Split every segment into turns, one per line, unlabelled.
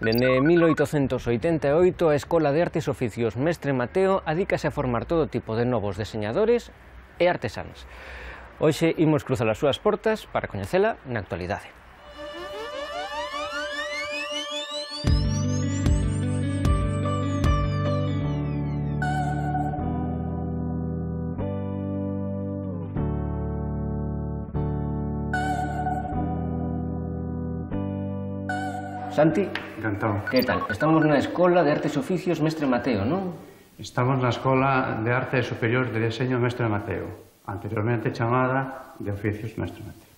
Dende 1888 a Escola de Artes e Oficios Mestre Mateo adícase a formar todo tipo de novos deseñadores e artesáns. Hoxe imos cruzar as súas portas para coñecela na actualidade. Santi,
encantado.
Que tal? Estamos na Escola de Artes e Oficios Mestre Mateo, non?
Estamos na Escola de Arte Superior de Deseño Mestre Mateo, anteriormente chamada de Oficios Mestre Mateo.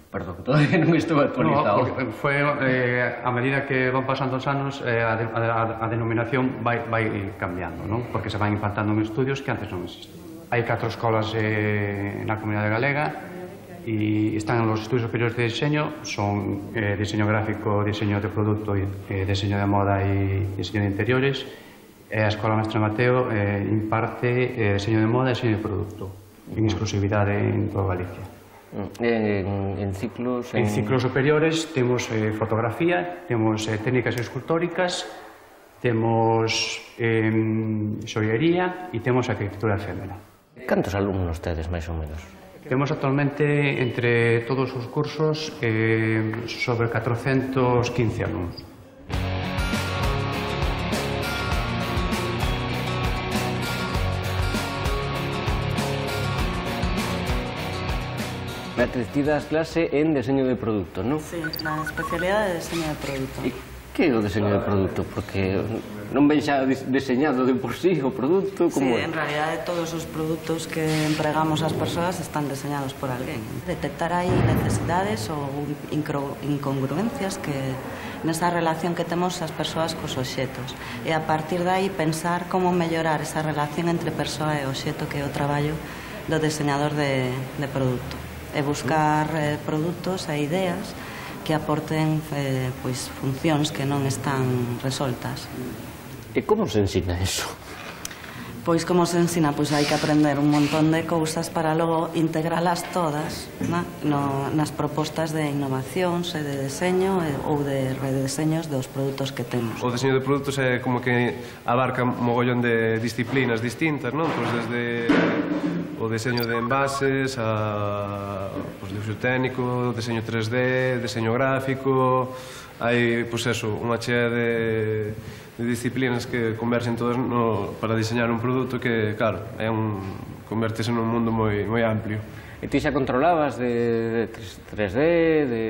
Perdón, todavía non estou actualizado.
No, foi a medida que van pasando os anos, a denominación vai cambiando, non? Porque se van implantando en estudios que antes non existían. Hai 4 escolas na comunidade galega e están nos estudios superiores de diseño, son diseño gráfico, diseño de produto, diseño de moda e diseño de interiores. A Escola Mestre Mateo imparte diseño de moda e diseño de produto, en exclusividade en toda Galicia.
En ciclos...
En ciclos superiores temos fotografía, temos técnicas escultóricas, temos xoiería e temos arquitectura efémera.
Cantos alumnos tedes, máis ou menos?
Temos actualmente, entre todos os cursos, sobre 415 alumnos.
Ti das clase en deseño de produto, non?
Sí, na especialidade de deseño de produto.
E que é o deseño de produto? Porque non ven xa deseñado de por sí o produto?
Sí, en realidade todos os produtos que empregamos as persoas están deseñados por alguén. Detectar aí necesidades ou incongruencias que nesa relación que temos as persoas cos obxetos. E a partir de aí pensar como mellorar esa relación entre persoa e obxeto, que é o traballo do deseñador de produto. E buscar produtos e ideas que aporten funcións que non están resoltas.
E como se ensina eso?
Pois como se ensina? Pois hai que aprender un montón de cousas para logo integralas todas nas propostas de innovacións e de deseño ou de redeseños dos produtos que temos.
O deseño de produtos é como que abarca un mogollón de disciplinas distintas, non? Pois desde o deseño de envases, diseño técnico, deseño 3D, deseño gráfico. Hai, pois eso, unha chea de disciplinas que conversen todas para diseñar un produto que, claro, convertese nun mundo moi amplio.
E ti xa controlabas de 3D, de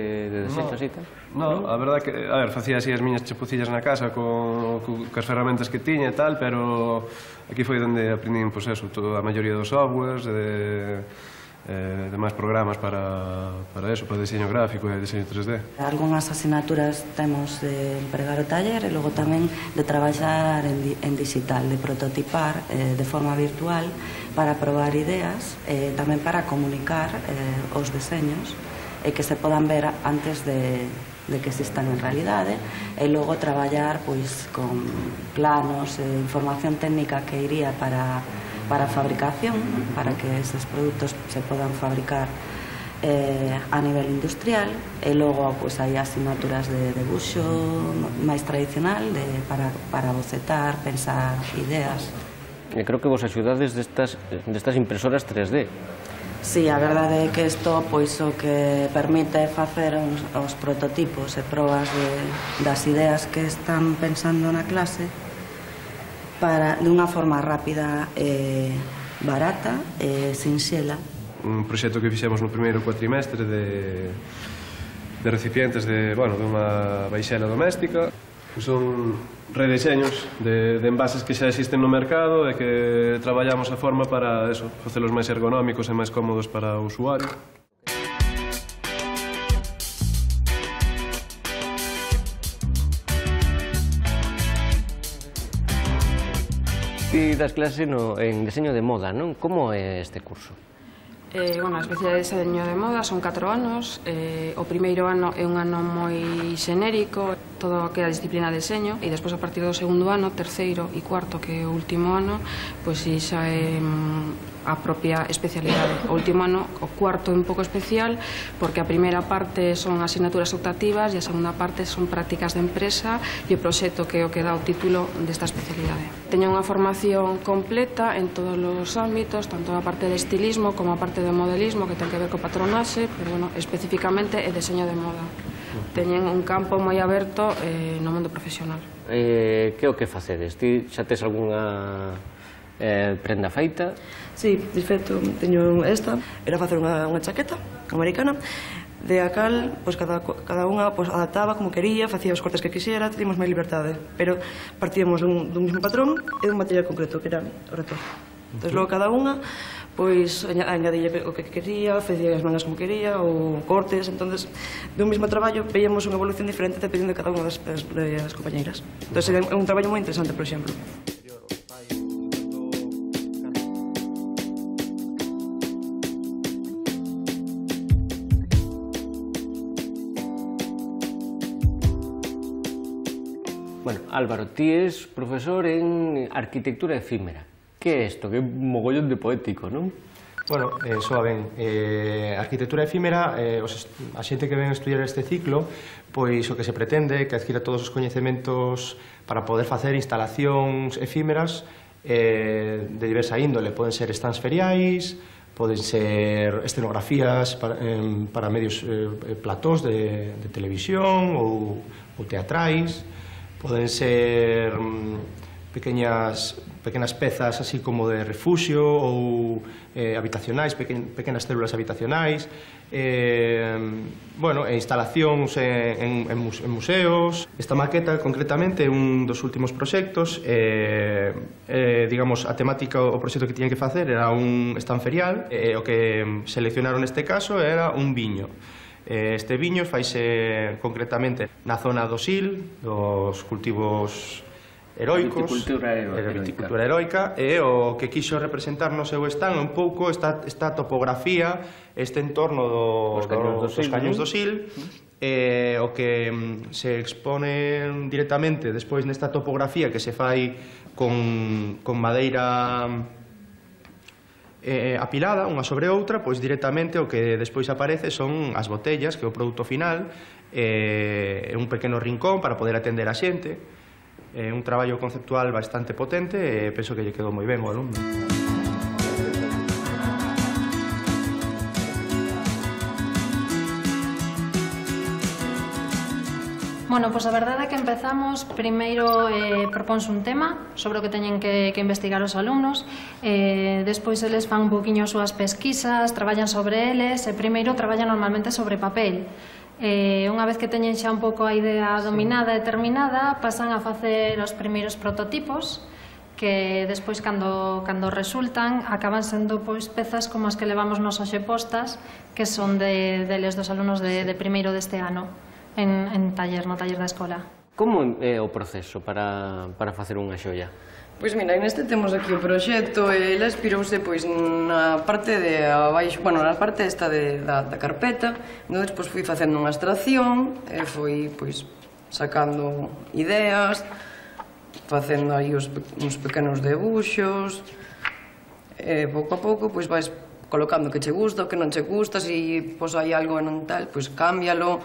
desexos e tal?
Non, a verdade que, a ver, facía así as miñas chapucillas na casa cas ferramentas que tiña e tal, pero aquí foi onde aprendín, pois eso, a maioría dos softwares, de máis programas para eso, para diseño gráfico e diseño 3D.
Algúnas asignaturas temos de empregar o taller e logo tamén de traballar en digital, de prototipar de forma virtual para probar ideas e tamén para comunicar os deseños e que se podan ver antes de que existan en realidade e logo traballar pois con planos e información técnica que iría para a fabricación, para que eses produtos se podan fabricar a nivel industrial e logo pois hai asignaturas de debuxo máis tradicional para bocetar, pensar ideas.
E creo que vos axudades destas impresoras 3D.
Sí, a verdade é que isto pois o que permite facer os prototipos e probas das ideas que están pensando na clase de unha forma rápida e barata e sinxela.
Un proxecto que fixemos no primeiro cuatrimestre de recipientes de unha baixela doméstica. Son redeseños de envases que xa existen no mercado e que traballamos a forma para facelos máis ergonómicos e máis cómodos para o usuario.
Ti das clase en deseño de moda, non? Como é este curso?
A especialidade de deseño de moda son 4 anos. O primeiro ano é un ano moi xenérico, todo que é a disciplina de deseño, e despois a partir do segundo ano, terceiro e cuarto, que é o último ano, pois xa é a propia especialidade. O último ano, o cuarto é un pouco especial, porque a primeira parte son asignaturas optativas e a segunda parte son prácticas de empresa e o proxecto que é o que dá o título desta especialidade. Teño unha formación completa en todos os ámbitos, tanto a parte de estilismo como a parte de modelismo, que ten que ver co patronaxe, pero, especificamente é deseño de moda. Teñen un campo moi aberto no mundo profesional.
Que é o que facedes? Ti xa tes algunha prenda feita?
Sí, de feito, teño esta. Era facer unha chaqueta americana, de a cal, pois, cada unha adaptaba como quería, facía os cortes que quixera, teníamos máis liberdade, pero partíamos dun mesmo patrón e dun material concreto, que era o retorno. Entón, logo cada unha, pois, añadía o que quería, facía as mangas como quería, ou cortes, entonces, dun mesmo traballo, veíamos unha evolución diferente dependendo de cada unha das compañeiras. Entón, é un traballo moi interesante, por exemplo.
Bueno, Álvaro, ti es profesor en arquitectura efímera. Que é isto? Que é un mogollón de poético, non?
Bueno, soa ben. Arquitectura efímera, a xente que ven a estudiar este ciclo, pois o que se pretende é que adquira todos os coñecementos para poder facer instalacións efímeras de diversa índole. Poden ser stands feriais, poden ser escenografías para medios platós de televisión ou teatrais, poden ser pequenas pezas así como de refuxio ou habitacionais, pequenas células habitacionais, instalacións en museos. Esta maqueta, concretamente, é un dos últimos proxectos. Digamos, a temática, o proxecto que tiñen que facer era un stand ferial, o que seleccionaron neste caso era un viño. Este viño faise concretamente na zona do Sil, dos cultivos heroicos, viticultura heroica, e o que quixo representar no seu stand un pouco esta topografía, este entorno dos caños do Sil, o que se expone directamente despois nesta topografía que se fai con madeira apilada, unha sobre outra, pois directamente o que despois aparece son as botellas, que é o produto final, un pequeno rincón para poder atender a xente. É un traballo conceptual bastante potente e penso que lle quedou moi ben ao alumno.
Bueno, pois a verdade é que empezamos, primeiro propónse un tema sobre o que teñen que investigar os alumnos, despois eles fan un poquinho as súas pesquisas, traballan sobre eles, e primeiro traballan normalmente sobre papel. Unha vez que teñen xa un pouco a idea dominada e determinada, pasan a facer os primeiros prototipos, que despois, cando resultan, acaban sendo pezas como as que levamos nos hoxe postas, que son deles dos alumnos de primeiro deste ano, no taller da escola.
Como é o proceso para facer unha xoia?
Pois mira, neste temos aquí o proxecto, e ele inspirouse na parte de abaixo, na parte esta da carpeta, entón despois fui facendo unha extracción, e fui sacando ideas, facendo aí uns pequenos debuxos, e pouco a pouco vais colocando o que che gusta, o que non che gusta, se hai algo e non tal, cámbialo.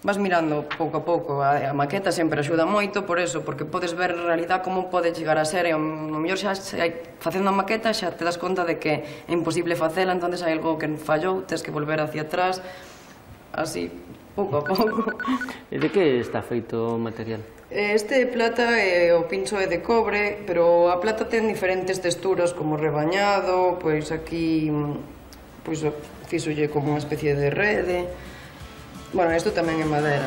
Vas mirando pouco a pouco, a maqueta sempre axuda moito por eso, porque podes ver en realidad como pode chegar a ser, e ao mellor xa facendo a maqueta xa te das conta de que é imposible facela, entón hai algo que fallou, tens que volver hacia atrás, así, pouco a pouco.
E de que está feito o material?
Este de plata, o pincho é de cobre, pero a plata ten diferentes texturas, como rebañado, pois aquí fixolle como unha especie de rede. Bueno, isto tamén é madera.